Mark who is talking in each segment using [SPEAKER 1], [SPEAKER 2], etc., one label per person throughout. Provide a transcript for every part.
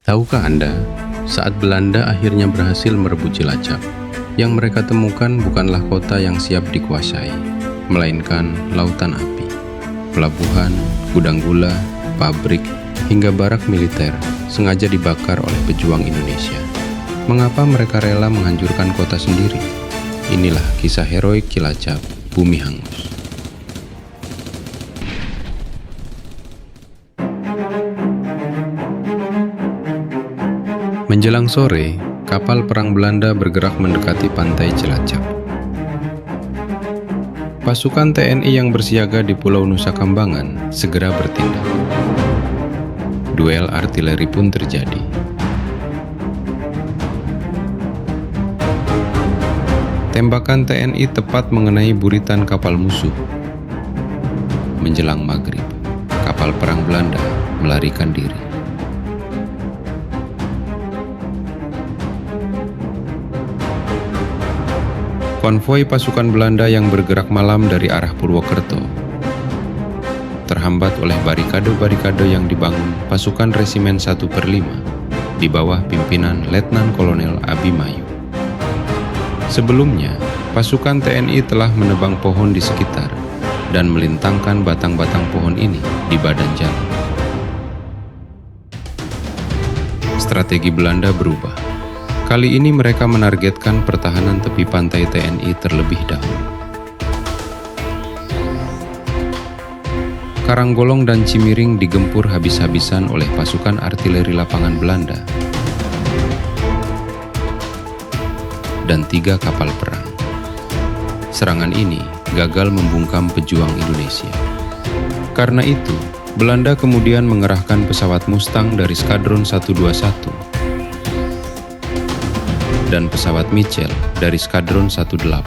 [SPEAKER 1] Tahukah Anda, saat Belanda akhirnya berhasil merebut Cilacap, yang mereka temukan bukanlah kota yang siap dikuasai, melainkan lautan api. Pelabuhan, gudang gula, pabrik, hingga barak militer sengaja dibakar oleh pejuang Indonesia. Mengapa mereka rela menghancurkan kota sendiri? Inilah kisah heroik Cilacap, Bumi Hangus. Menjelang sore, kapal perang Belanda bergerak mendekati pantai Cilacap. Pasukan TNI yang bersiaga di Pulau Nusa Kambangan segera bertindak. Duel artileri pun terjadi. Tembakan TNI tepat mengenai buritan kapal musuh. Menjelang maghrib, kapal perang Belanda melarikan diri. Konvoi pasukan Belanda yang bergerak malam dari arah Purwokerto terhambat oleh barikade-barikade yang dibangun pasukan Resimen 1/5 di bawah pimpinan Letnan Kolonel Abimayu. Sebelumnya, pasukan TNI telah menebang pohon di sekitar dan melintangkan batang-batang pohon ini di badan jalan. Strategi Belanda berubah. Kali ini mereka menargetkan pertahanan tepi pantai TNI terlebih dahulu. Karanggolong dan Cimiring digempur habis-habisan oleh pasukan artileri lapangan Belanda dan 3 kapal perang. Serangan ini gagal membungkam pejuang Indonesia. Karena itu, Belanda kemudian mengerahkan pesawat Mustang dari Skadron 121 dan pesawat Mitchell dari Skadron 18.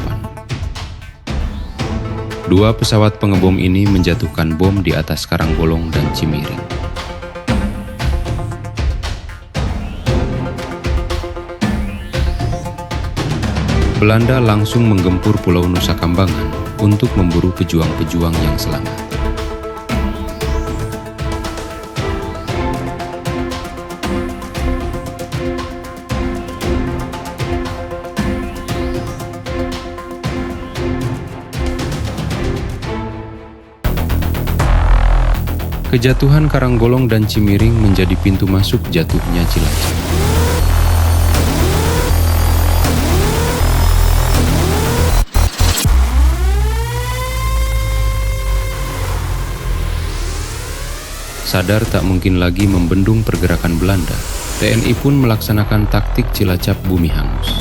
[SPEAKER 1] 2 pesawat pengebom ini menjatuhkan bom di atas Karanggolong dan Cimiring. Belanda langsung menggempur Pulau Nusa Kambangan untuk memburu pejuang-pejuang yang selamat. Kejatuhan Karanggolong dan Cimiring menjadi pintu masuk jatuhnya Cilacap. Sadar tak mungkin lagi membendung pergerakan Belanda, TNI pun melaksanakan taktik Cilacap Bumi Hangus.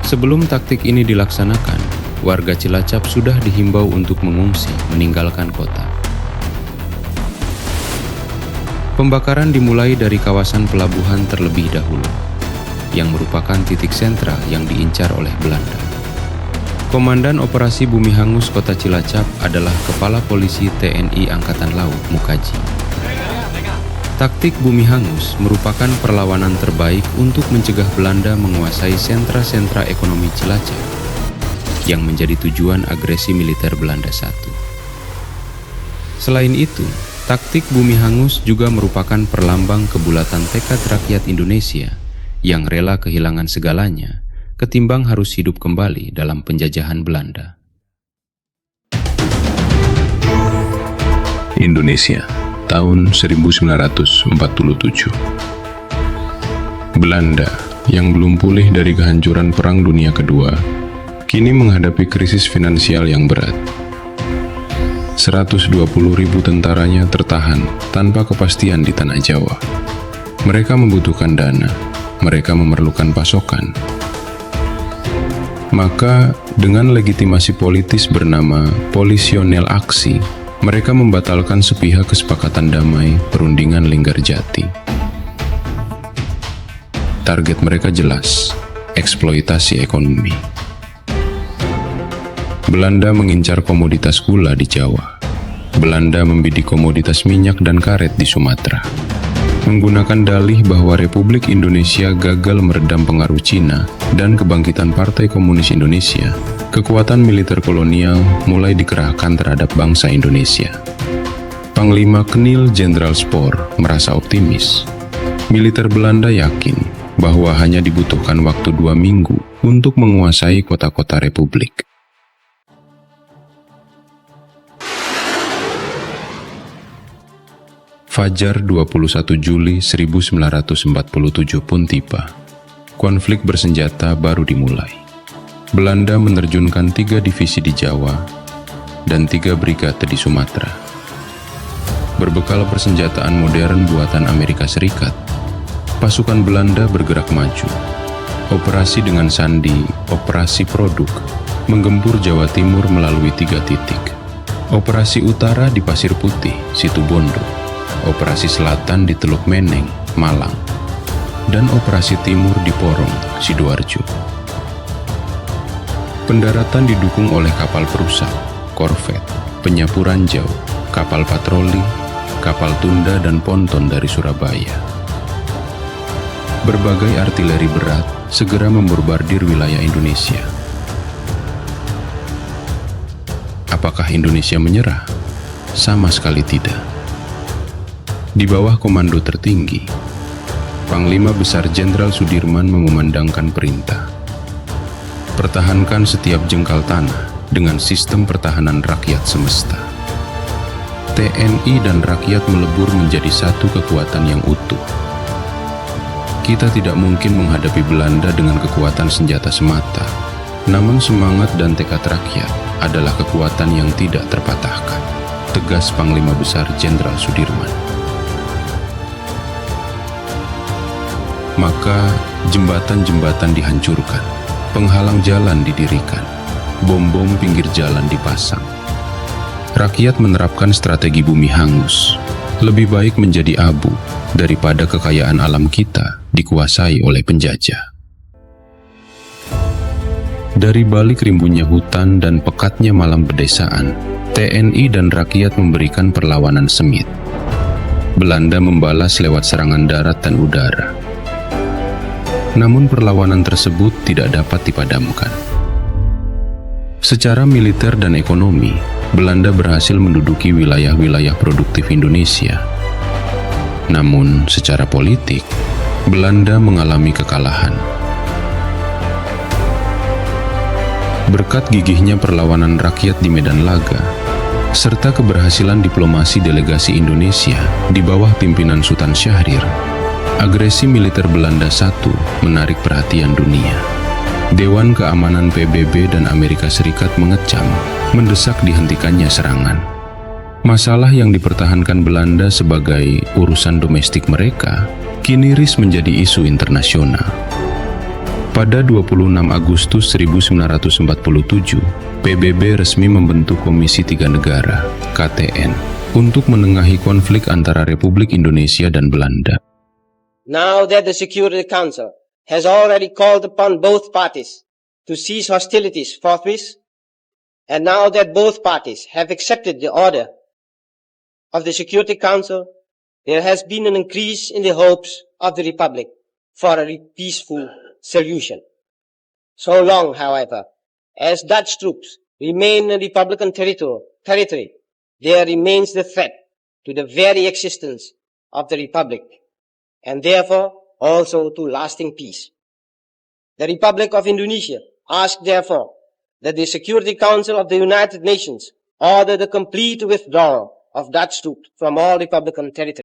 [SPEAKER 1] Sebelum taktik ini dilaksanakan, warga Cilacap sudah dihimbau untuk mengungsi meninggalkan kota. Pembakaran dimulai dari kawasan pelabuhan terlebih dahulu, yang merupakan titik sentra yang diincar oleh Belanda. Komandan Operasi Bumi Hangus Kota Cilacap adalah Kepala Polisi TNI Angkatan Laut Mukaji. Taktik Bumi Hangus merupakan perlawanan terbaik untuk mencegah Belanda menguasai sentra-sentra ekonomi Cilacap, yang menjadi tujuan agresi militer Belanda I. Selain itu, taktik Bumi Hangus juga merupakan perlambang kebulatan tekad rakyat Indonesia yang rela kehilangan segalanya ketimbang harus hidup kembali dalam penjajahan Belanda.
[SPEAKER 2] Indonesia, tahun 1947. Belanda yang belum pulih dari kehancuran Perang Dunia Kedua, kini menghadapi krisis finansial yang berat. 120.000 tentaranya tertahan tanpa kepastian di tanah Jawa. Mereka membutuhkan dana, mereka memerlukan pasokan. Maka, dengan legitimasi politis bernama Polisionel Aksi, mereka membatalkan sepihak kesepakatan damai Perundingan Linggarjati. Target mereka jelas, eksploitasi ekonomi. Belanda mengincar komoditas gula di Jawa. Belanda membidik komoditas minyak dan karet di Sumatera. Menggunakan dalih bahwa Republik Indonesia gagal meredam pengaruh Cina dan kebangkitan Partai Komunis Indonesia, kekuatan militer kolonial mulai dikerahkan terhadap bangsa Indonesia. Panglima Knil Jenderal Spoor merasa optimis. Militer Belanda yakin bahwa hanya dibutuhkan waktu 2 minggu untuk menguasai kota-kota Republik. Fajar 21 Juli 1947 pun tiba. Konflik bersenjata baru dimulai. Belanda menerjunkan 3 divisi di Jawa dan 3 brigade di Sumatera. Berbekal persenjataan modern buatan Amerika Serikat, pasukan Belanda bergerak maju. Operasi dengan sandi, operasi produk, menggempur Jawa Timur melalui 3 titik. Operasi utara di Pasir Putih, Situbondo. Operasi selatan di Teluk Meneng, Malang. Dan operasi timur di Porong, Sidoarjo. Pendaratan didukung oleh kapal perusak, korvet, penyapu ranjau, kapal patroli, kapal tunda dan ponton dari Surabaya. Berbagai artileri berat segera membombardir wilayah Indonesia. Apakah Indonesia menyerah? Sama sekali tidak. Di bawah komando tertinggi, Panglima Besar Jenderal Sudirman mengumandangkan perintah. Pertahankan setiap jengkal tanah dengan sistem pertahanan rakyat semesta. TNI dan rakyat melebur menjadi satu kekuatan yang utuh. Kita tidak mungkin menghadapi Belanda dengan kekuatan senjata semata, namun semangat dan tekad rakyat adalah kekuatan yang tidak terpatahkan, tegas Panglima Besar Jenderal Sudirman. Maka jembatan-jembatan dihancurkan, penghalang jalan didirikan, bom-bom pinggir jalan dipasang. Rakyat menerapkan strategi bumi hangus, lebih baik menjadi abu daripada kekayaan alam kita dikuasai oleh penjajah. Dari balik rimbunnya hutan dan pekatnya malam pedesaan, TNI dan rakyat memberikan perlawanan sengit. Belanda membalas lewat serangan darat dan udara. Namun perlawanan tersebut tidak dapat dipadamkan. Secara militer dan ekonomi, Belanda berhasil menduduki wilayah-wilayah produktif Indonesia. Namun secara politik, Belanda mengalami kekalahan. Berkat gigihnya perlawanan rakyat di medan laga, serta keberhasilan diplomasi delegasi Indonesia di bawah pimpinan Sultan Syahrir, agresi militer Belanda I menarik perhatian dunia. Dewan Keamanan PBB dan Amerika Serikat mengecam, mendesak dihentikannya serangan. Masalah yang dipertahankan Belanda sebagai urusan domestik mereka, kini risih menjadi isu internasional. Pada 26 Agustus 1947, PBB resmi membentuk Komisi 3 Negara, KTN, untuk menengahi konflik antara Republik Indonesia dan Belanda.
[SPEAKER 3] Now that the Security Council has already called upon both parties to cease hostilities forthwith, and now that both parties have accepted the order of the Security Council, there has been an increase in the hopes of the Republic for a peaceful solution. So long, however, as Dutch troops remain in Republican territory, there remains the threat to the very existence of the Republic, and therefore also to lasting peace. The Republic of Indonesia asks, therefore, that the Security Council of the United Nations order the complete withdrawal of Dutch troops from all Republican territory.